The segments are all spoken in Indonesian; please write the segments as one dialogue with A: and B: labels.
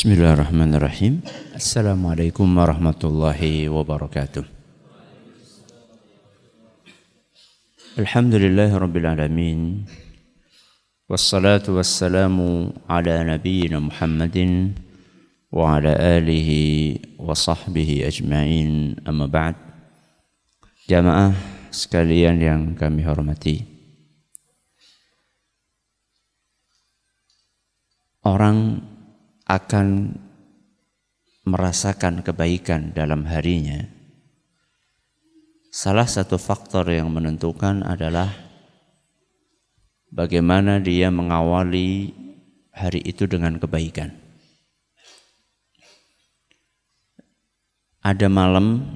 A: Bismillahirrahmanirrahim. Assalamualaikum warahmatullahi wabarakatuh. Alhamdulillahi rabbil alamin. Wassalatu wassalamu ala nabiyyina Muhammadin wa ala alihi wa sahbihi ajma'in, amma ba'd. Jamaah sekalian yang kami hormati, orang akan merasakan kebaikan dalam harinya. Salah satu faktor yang menentukan adalah bagaimana dia mengawali hari itu dengan kebaikan. Ada malam,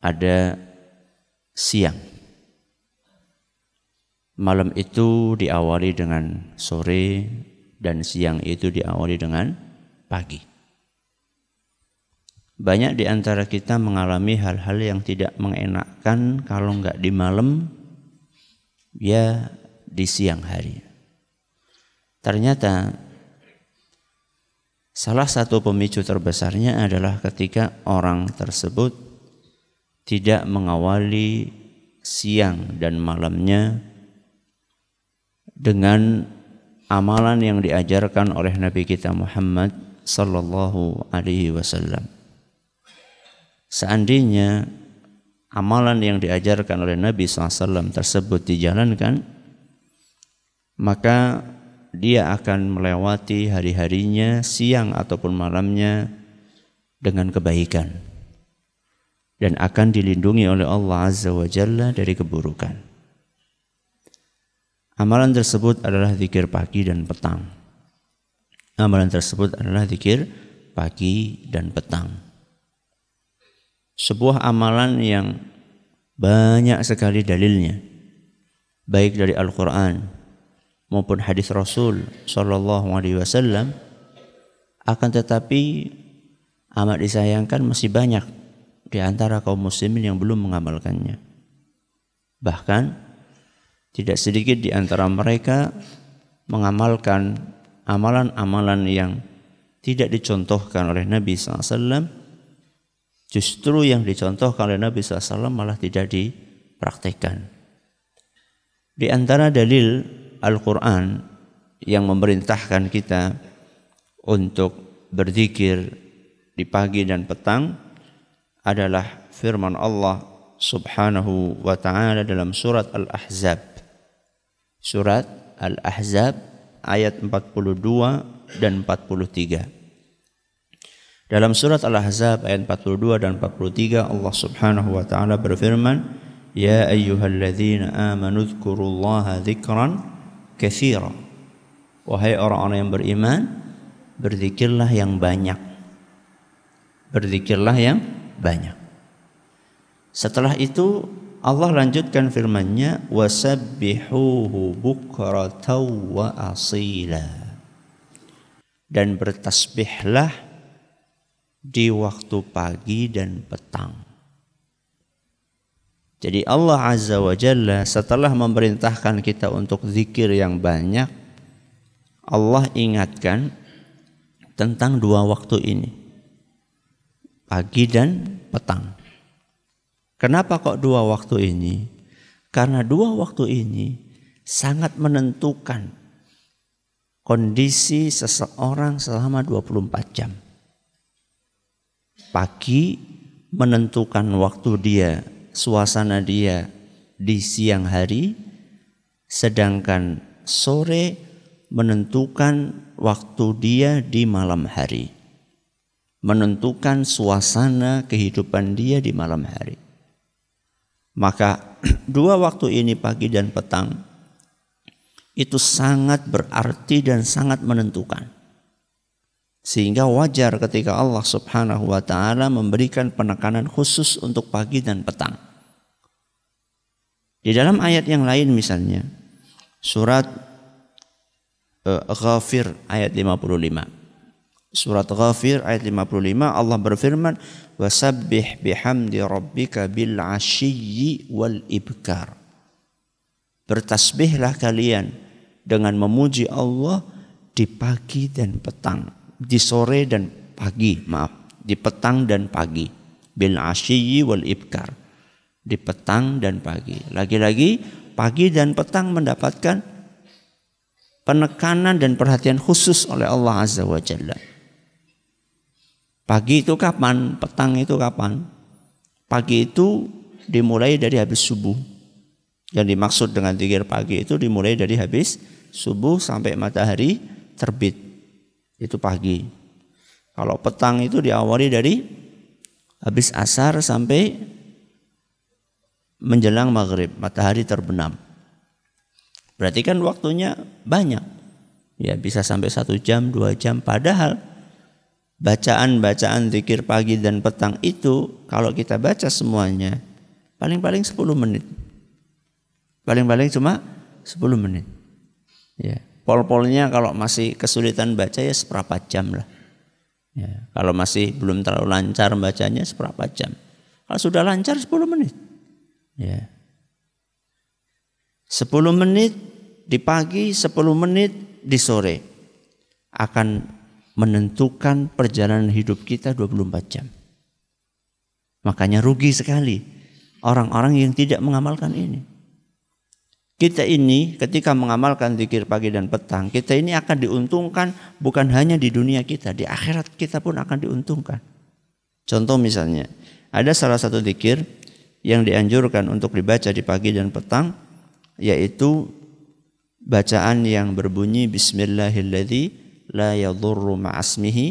A: ada siang. Malam itu diawali dengan sore dan siang itu diawali dengan pagi. Banyak di antara kita mengalami hal-hal yang tidak mengenakkan kalau enggak di malam, ya di siang hari. Ternyata salah satu pemicu terbesarnya adalah ketika orang tersebut tidak mengawali siang dan malamnya dengan amalan yang diajarkan oleh Nabi kita Muhammad sallallahu alaihi wasallam. Seandainya amalan yang diajarkan oleh Nabi SAW tersebut dijalankan, maka dia akan melewati hari-harinya, siang ataupun malamnya, dengan kebaikan dan akan dilindungi oleh Allah Azza wa Jalla dari keburukan. Amalan tersebut adalah zikir pagi dan petang. Amalan tersebut adalah zikir pagi dan petang. Sebuah amalan yang banyak sekali dalilnya, baik dari Al-Quran maupun hadis Rasul Sallallahu Alaihi Wasallam. Akan tetapi amat disayangkan masih banyak di antara kaum muslimin yang belum mengamalkannya. Bahkan tidak sedikit di antara mereka mengamalkan amalan-amalan yang tidak dicontohkan oleh Nabi SAW. Justru yang dicontohkan oleh Nabi SAW malah tidak dipraktekkan. Di antara dalil Al-Quran yang memerintahkan kita untuk berzikir di pagi dan petang adalah firman Allah Subhanahu wa ta'ala dalam surat Al-Ahzab. Surat Al-Ahzab ayat 42 dan 43. Dalam surat Al-Ahzab ayat 42 dan 43 Allah Subhanahu wa taala berfirman, "Ya ayyuhalladzina amanu dzkurullaha dzikran katsira." Wahai orang-orang yang beriman, berzikirlah yang banyak. Berzikirlah yang banyak. Setelah itu Allah lanjutkan firman-Nya, wasabbihuhu bukratan wa asila. Dan bertasbihlah di waktu pagi dan petang. Jadi Allah Azza wa Jalla setelah memerintahkan kita untuk zikir yang banyak, Allah ingatkan tentang dua waktu ini, pagi dan petang. Kenapa kok dua waktu ini? Karena dua waktu ini sangat menentukan kondisi seseorang selama 24 jam. Pagi menentukan waktu dia, suasana dia di siang hari, sedangkan sore menentukan waktu dia di malam hari. Menentukan suasana kehidupan dia di malam hari. Maka dua waktu ini, pagi dan petang, itu sangat berarti dan sangat menentukan. Sehingga wajar ketika Allah Subhanahu wa ta'ala memberikan penekanan khusus untuk pagi dan petang. Di dalam ayat yang lain misalnya, surat Ghafir ayat 55. Surat Ghafir ayat 55 Allah berfirman, wasabbih bihamdi rabbika bil ashiyyi wal ibkar. Bertasbihlah kalian dengan memuji Allah di pagi dan petang. di sore dan pagi, di petang dan pagi. Bil ashiyyi wal ibkar. Di petang dan pagi. Lagi-lagi pagi dan petang mendapatkan penekanan dan perhatian khusus oleh Allah Azza wa Jalla. Pagi itu kapan? Petang itu kapan? Pagi itu dimulai dari habis subuh. Yang dimaksud dengan zikir pagi itu dimulai dari habis subuh sampai matahari terbit. Itu pagi. Kalau petang itu diawali dari habis asar sampai menjelang maghrib, matahari terbenam. Berarti kan waktunya banyak. Ya, bisa sampai 1 jam, 2 jam. Padahal bacaan-bacaan zikir pagi dan petang itu kalau kita baca semuanya paling-paling 10 menit. Paling-paling cuma 10 menit. Ya, pol-polnya kalau masih kesulitan baca ya seperempat jam lah. Ya, kalau masih belum terlalu lancar bacanya seperempat jam. Kalau sudah lancar 10 menit. Ya. 10 menit di pagi, 10 menit di sore akan menentukan perjalanan hidup kita 24 jam. Makanya rugi sekali orang-orang yang tidak mengamalkan ini. Kita ini ketika mengamalkan zikir pagi dan petang, kita ini akan diuntungkan bukan hanya di dunia kita, di akhirat kita pun akan diuntungkan. Contoh misalnya, ada salah satu zikir yang dianjurkan untuk dibaca di pagi dan petang, yaitu bacaan yang berbunyi Bismillahilladzi la yadhurru ma'asmihi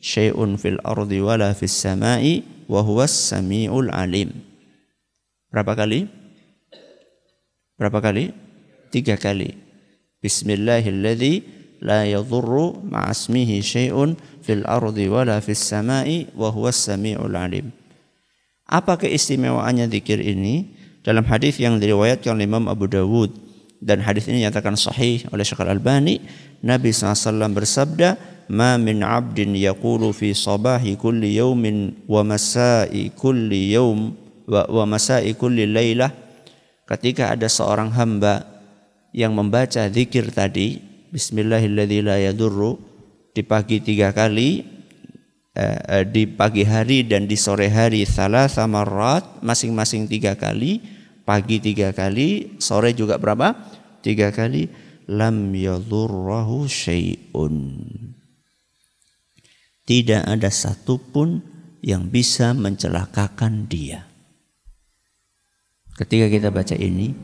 A: syai'un fil ardi wala fis sama'i wa huwas sami'ul alim. Berapa kali? Berapa kali? 3 kali. Bismillahilladzi la yadhurru ma'asmihi syai'un fil ardi wala fis sama'i wa huwas sami'ul alim. Apa keistimewaannya zikir ini? Dalam hadis yang diriwayatkan oleh Imam Abu Dawud dan hadis ini nyatakan sahih oleh Syekh Al-Albani, Nabi SAW bersabda, "Ma min 'abdin yaqulu fi sabahi kulli yawmin wa masa'i kulli yawm wa masa'i kulli lailah." Ketika ada seorang hamba yang membaca zikir tadi, Bismillahilladzi la yadurru, di pagi 3 kali, di pagi hari dan di sore hari, thalatha marrat, masing-masing 3 kali, pagi 3 kali, sore juga berapa? 3 kali, lam yadurrahu syai'un. Tidak ada satupun yang bisa mencelakakan dia. Ketika kita baca ini,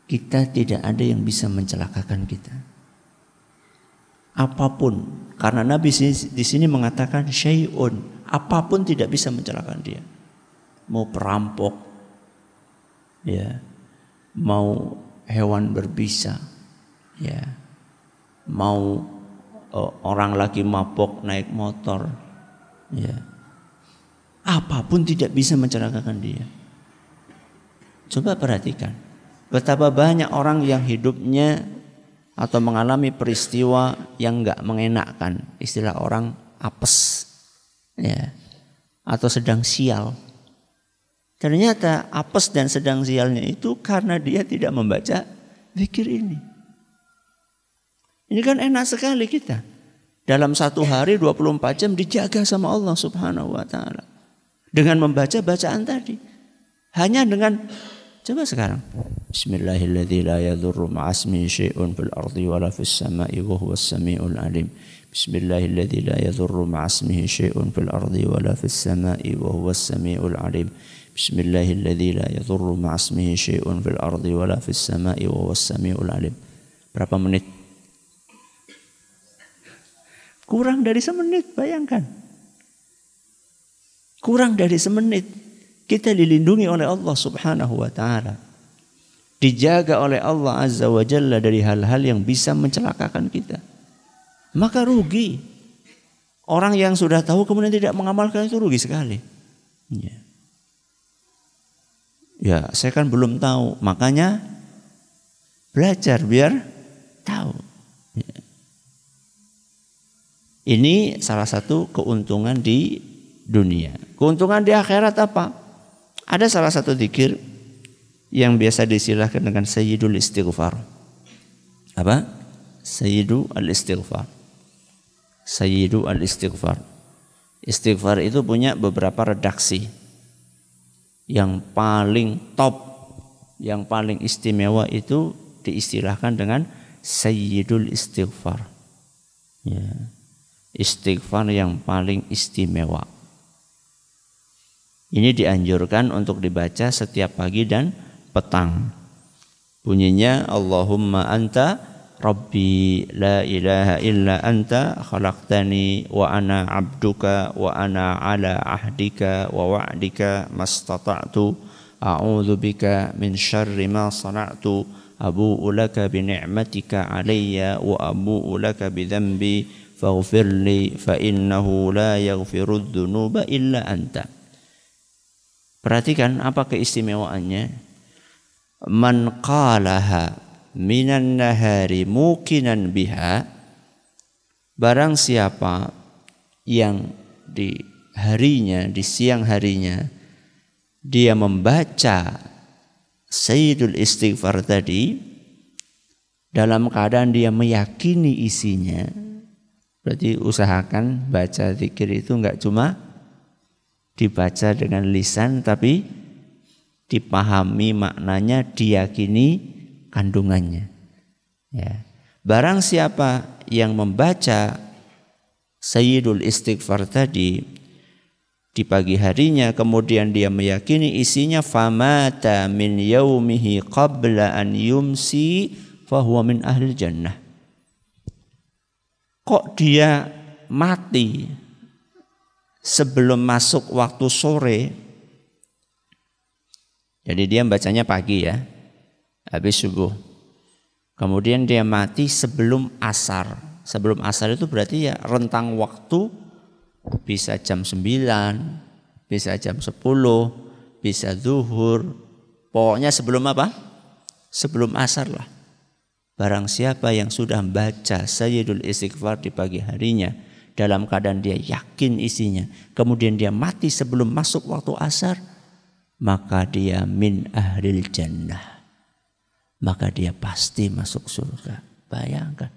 A: kita tidak ada yang bisa mencelakakan kita. Apapun, karena Nabi di sini mengatakan syai'un, apapun tidak bisa mencelakakan dia. Mau perampok, ya, mau hewan berbisa, ya, mau orang lagi mabok naik motor, ya, apapun tidak bisa mencelakakan dia. Coba perhatikan betapa banyak orang yang hidupnya atau mengalami peristiwa yang enggak mengenakkan, istilah orang apes, ya, atau sedang sial. Ternyata apes dan sedang sialnya itu karena dia tidak membaca zikir ini. Ini kan enak sekali kita. Dalam 1 hari 24 jam dijaga sama Allah Subhanahu wa taala dengan membaca bacaan tadi. Hanya dengan, coba sekarang, Bismillahilladzi la yadhurru ma'asmihi syai'un fil ardi wala fis sama'i wa huwas sami'ul alim. Bismillahilladzi la yadhurru ma'asmihi syai'un fil ardi wala fis sama'i wa huwas sami'ul alim. Bismillahilladzi la yadhurru ma'asmihi syai'un fil ardi wala fis sama'i wa huwas sami'ul alim. Berapa menit? Kurang dari semenit, bayangkan. Kurang dari semenit. Kita dilindungi oleh Allah Subhanahu wa taala. Dijaga oleh Allah Azza wa Jalla dari hal-hal yang bisa mencelakakan kita. Maka rugi. Orang yang sudah tahu kemudian tidak mengamalkan itu rugi sekali. Ya, saya kan belum tahu, makanya belajar biar tahu. Ya. Ini salah satu keuntungan di dunia. Keuntungan di akhirat apa? Ada salah satu zikir yang biasa disilahkan dengan Sayyidul Istighfar. Apa? Sayyidul Istighfar. Sayyidu al-istighfar. Istighfar itu punya beberapa redaksi. Yang paling top, yang paling istimewa itu diistilahkan dengan Sayyidul Istighfar. Ya. Istighfar yang paling istimewa. Ini dianjurkan untuk dibaca setiap pagi dan petang. Bunyinya Allahumma anta Rabbi la ilaha illa anta khalaqtani wa ana abduka wa ana ala ahdika wa wa'dika mastata'tu a'udzu bika min syarri ma sana'tu abu'u laka bi ni'matika alayya wa abu'u laka bi dhanbi faghfir li fa innahu la yaghfirudz dzunuba illa anta. Perhatikan apa keistimewaannya. Man qalaha minan nahari mukinan biha, barang siapa yang di harinya, di siang harinya dia membaca Sayyidul Istighfar tadi dalam keadaan dia meyakini isinya. Berarti usahakan baca zikir itu enggak cuma dibaca dengan lisan, tapi dipahami maknanya, diyakini kandungannya. Ya. Barang siapa yang membaca Sayyidul Istighfar tadi di pagi harinya, kemudian dia meyakini isinya, famata min yaumihi qabla an yumsi fahuwa min ahlil jannah. Kok dia mati sebelum masuk waktu sore? Jadi dia bacanya pagi ya, habis subuh. Kemudian dia mati sebelum asar. Sebelum asar itu berarti ya rentang waktu bisa jam 9, bisa jam 10, bisa zuhur. Pokoknya sebelum apa? Sebelum asar lah. Barang siapa yang sudah membaca Sayyidul Istighfar di pagi harinya dalam keadaan dia yakin isinya, kemudian dia mati sebelum masuk waktu asar, maka dia min ahlil jannah. Maka dia pasti masuk surga. Bayangkan.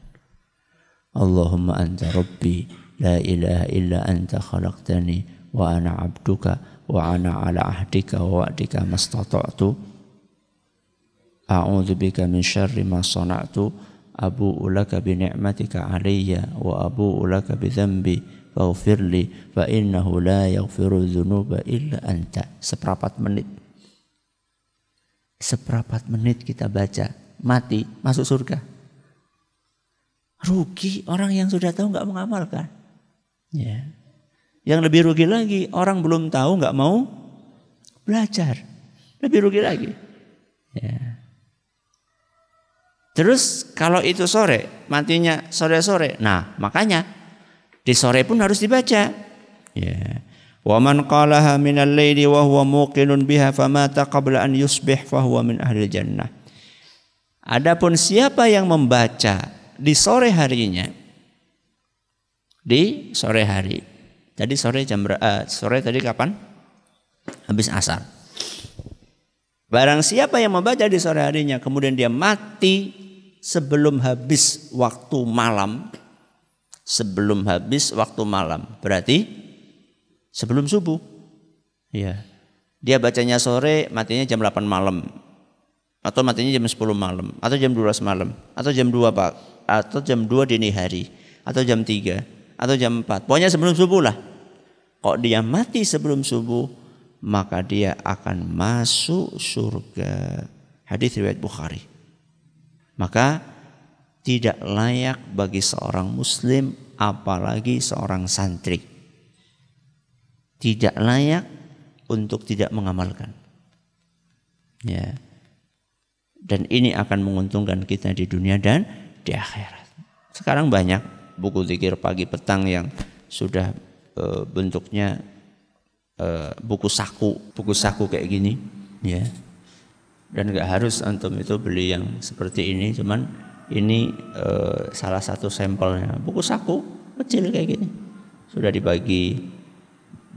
A: Allahumma anta rabbi la ilaha illa anta khalaqtani wa ana abduka wa ana ala ahdika wa wa'dika mastata'tu a'udzu bika min syarri ma sana'tu abu'u laka bi ni'matika alayya wa abu'u laka bi dhanbi faghfirli fa innahu la yaghfiru dzunuba illa anta. Seperempat menit kita baca, mati, masuk surga. Rugi orang yang sudah tahu nggak mengamalkan. Ya. Yang lebih rugi lagi, orang belum tahu nggak mau belajar. Lebih rugi lagi. Ya. Terus kalau itu sore, matinya sore-sore. Nah makanya di sore pun harus dibaca. Ya. Wa man qalaha minal laili wa huwa muqinun biha famata qabla an yusbih fahuwa min ahlil jannah. Adapun siapa yang membaca di sore harinya, di sore hari. Tadi sore sore tadi kapan? Habis asar. Barang siapa yang membaca di sore harinya kemudian dia mati sebelum habis waktu malam. Sebelum habis waktu malam. Berarti sebelum subuh. Ya. Dia bacanya sore, matinya jam 8 malam. Atau matinya jam 10 malam, atau jam 12 malam, atau jam 2 Pak, atau jam 2 dini hari, atau jam 3, atau jam 4. Pokoknya sebelum subuh lah. Kok dia mati sebelum subuh, maka dia akan masuk surga. Hadis riwayat Bukhari. Maka tidak layak bagi seorang muslim, apalagi seorang santri, tidak layak untuk tidak mengamalkan. Ya. Dan ini akan menguntungkan kita di dunia dan di akhirat. Sekarang banyak buku zikir pagi petang yang sudah bentuknya buku saku kayak gini, ya. Dan nggak harus antum itu beli yang seperti ini, cuman ini salah satu sampelnya. Buku saku kecil kayak gini sudah dibagi.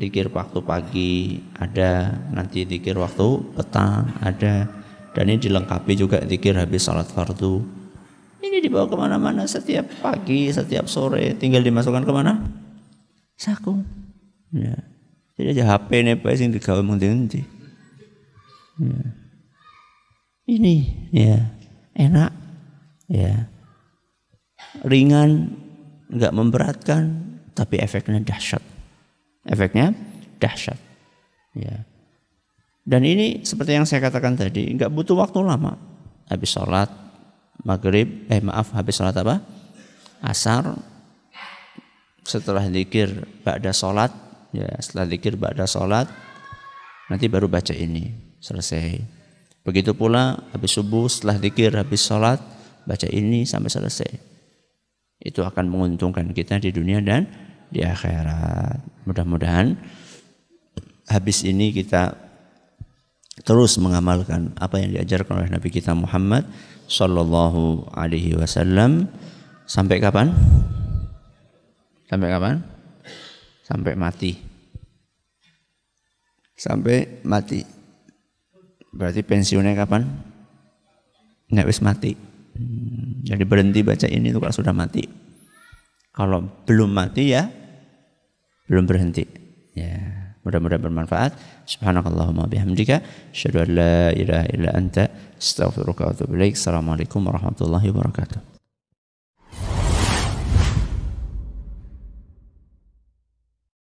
A: Zikir waktu pagi ada, nanti zikir waktu petang ada, dan ini dilengkapi juga zikir habis salat fardu. Ini dibawa kemana-mana setiap pagi, setiap sore, tinggal dimasukkan kemana? Saku. Ya. Jadi aja HP nih Pak sing digawe ngendi-ngendi. Ya. Ini ya enak, ya ringan, nggak memberatkan, tapi efeknya dahsyat. Efeknya dahsyat. Ya. Dan ini seperti yang saya katakan tadi, nggak butuh waktu lama. Habis sholat maghrib, habis sholat apa? Asar. Setelah zikir ba'da sholat, ya setelah zikir ba'da sholat, nanti baru baca ini, selesai. Begitu pula habis subuh, setelah zikir, habis sholat, baca ini sampai selesai. Itu akan menguntungkan kita di dunia dan di akhirat. Mudah-mudahan habis ini kita terus mengamalkan apa yang diajarkan oleh Nabi kita Muhammad Sallallahu Alaihi Wasallam. Sampai kapan? Sampai kapan? Sampai mati. Sampai mati. Berarti pensiunnya kapan? Nggak wis mati. Jadi berhenti baca ini itu kalau sudah mati. Kalau belum mati ya belum berhenti. Ya, mudah-mudahan bermanfaat. Subhanakallahumma bihamdika asyhadu an la ilaha illa anta astaghfiruka wa atubu ilaik. Assalamualaikum warahmatullahi wabarakatuh.